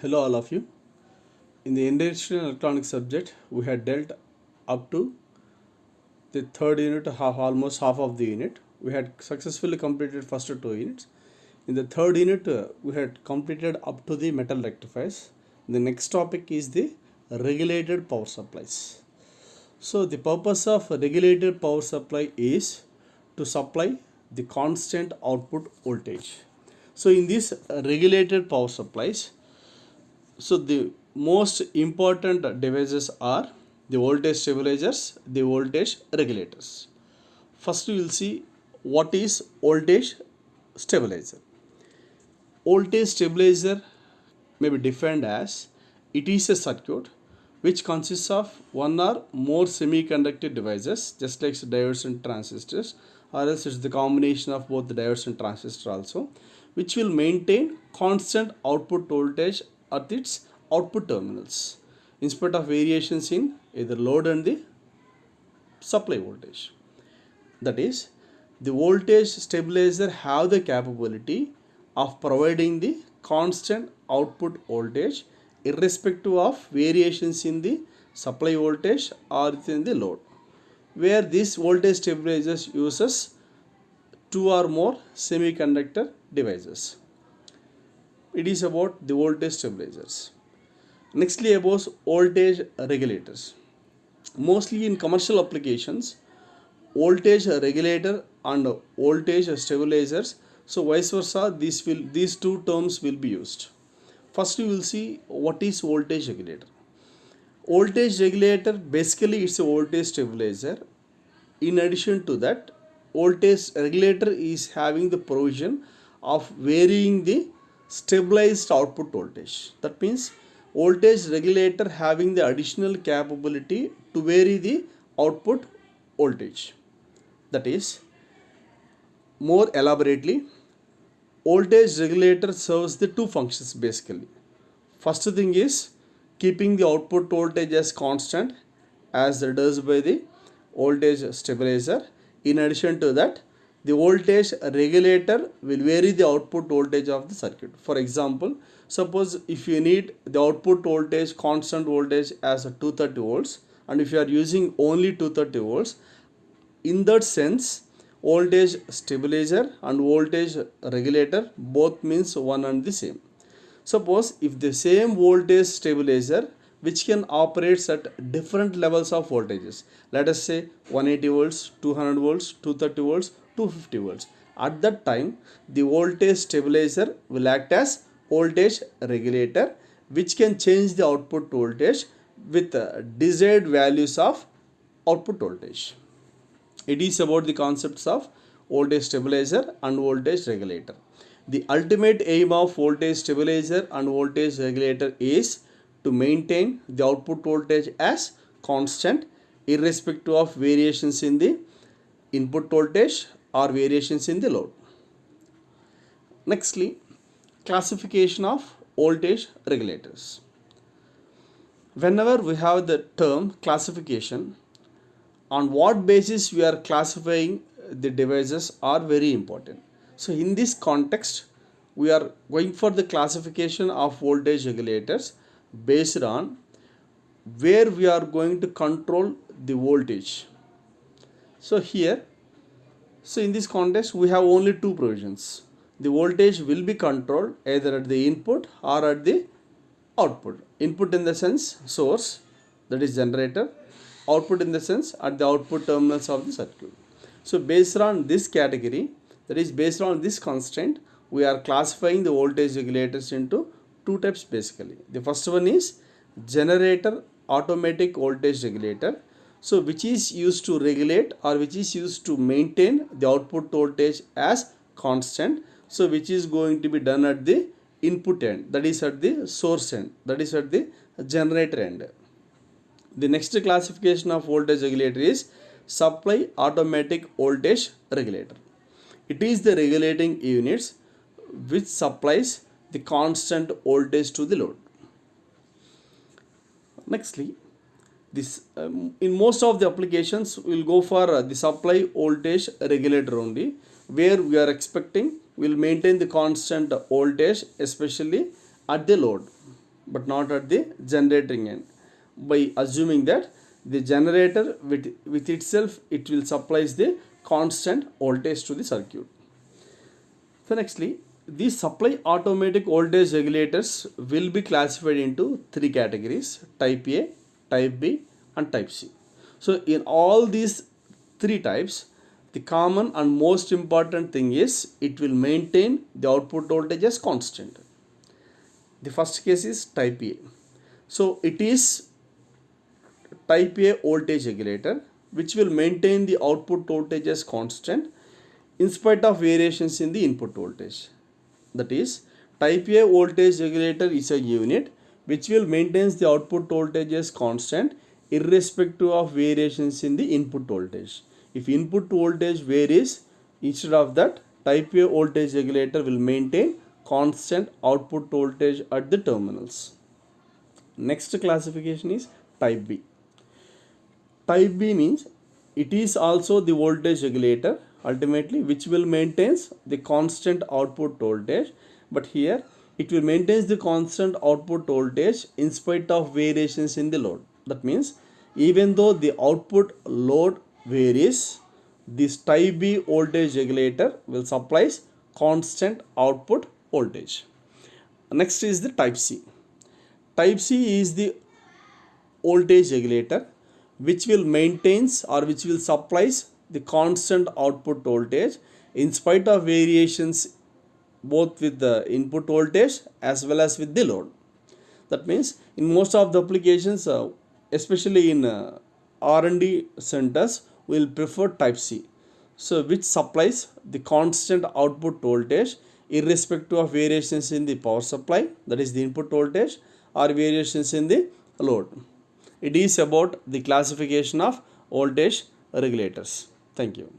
Hello all of you. In the industrial electronics subject, we had dealt up to the third unit, almost half of the unit. We had successfully completed first two units. In the third unit, we had completed up to the metal rectifiers. The next topic is the regulated power supplies. So the purpose of regulated power supply is to supply the constant output voltage. So in these regulated power supplies, so the most important devices are the voltage stabilizers, the voltage regulators. First we will see what is voltage stabilizer. Voltage stabilizer may be defined as it is a circuit which consists of one or more semiconductor devices just like diodes and transistors, or else it's the combination of both the diodes and transistor also, which will maintain constant output voltage at its output terminals in spite of variations in either load and the supply voltage. That is, the voltage stabilizer have the capability of providing the constant output voltage irrespective of variations in the supply voltage or in the load, where this voltage stabilizers uses two or more semiconductor devices. It is about the voltage stabilizers. Nextly, about voltage regulators. Mostly in commercial applications, voltage regulator and voltage stabilizers, so vice versa, these two terms will be used. First we will see what is voltage regulator. Voltage regulator basically it's a voltage stabilizer. In addition to that, voltage regulator is having the provision of varying the stabilized output voltage. That means voltage regulator having the additional capability to vary the output voltage. That is, more elaborately, voltage regulator serves the two functions basically. First thing is keeping the output voltage as constant as it does by the voltage stabilizer. In addition to that, the voltage regulator will vary the output voltage of the circuit. For example, suppose if you need the output voltage, constant voltage as a 230 volts, and if you are using only 230 volts, in that sense, voltage stabilizer and voltage regulator both means one and the same. Suppose if the same voltage stabilizer which can operates at different levels of voltages, let us say 180 volts, 200 volts, 230 volts, 250 volts. At that time, the voltage stabilizer will act as voltage regulator which can change the output voltage with desired values of output voltage. It is about the concepts of voltage stabilizer and voltage regulator. The ultimate aim of voltage stabilizer and voltage regulator is to maintain the output voltage as constant irrespective of variations in the input voltage or variations in the load. Nextly, classification of voltage regulators. Whenever we have the term classification, on what basis we are classifying the devices are very important. So in this context, we are going for the classification of voltage regulators based on where we are going to control the voltage. So here, so in this context, we have only two provisions. The voltage will be controlled either at the input or at the output. Input in the sense source, that is generator. Output in the sense at the output terminals of the circuit. So based on this category, that is based on this constraint, we are classifying the voltage regulators into two types basically. The first one is generator automatic voltage regulator, so which is used to regulate or which is used to maintain the output voltage as constant, so which is going to be done at the input end, that is at the source end, that is at the generator end. The next classification of voltage regulator is supply automatic voltage regulator. It is the regulating units which supplies the constant voltage to the load. Nextly, this in most of the applications we will go for the supply voltage regulator only, where we are expecting we will maintain the constant voltage especially at the load. but not at the generating end, by assuming that the generator with itself it will supplies the constant voltage to the circuit. So nextly, these supply automatic voltage regulators will be classified into three categories: type A, type B and type C. So in all these three types, the common and most important thing is it will maintain the output voltage as constant. The first case is type A. So it is type A voltage regulator which will maintain the output voltage as constant in spite of variations in the input voltage. That is, type A voltage regulator is a unit which will maintain the output voltage as constant irrespective of variations in the input voltage. If input voltage varies, instead of that, type A voltage regulator will maintain constant output voltage at the terminals. Next classification is type B. Type B means it is also the voltage regulator ultimately which will maintains the constant output voltage, but here it will maintains the constant output voltage in spite of variations in the load. That means even though the output load varies, this type B voltage regulator will supplies constant output voltage. Next is the type C. Type C is the voltage regulator which will maintains or which will supplies the constant output voltage in spite of variations both with the input voltage as well as with the load. That means in most of the applications, especially in R&D centers, we will prefer type C, so which supplies the constant output voltage irrespective of variations in the power supply, that is the input voltage, or variations in the load. It is about the classification of voltage regulators. Thank you.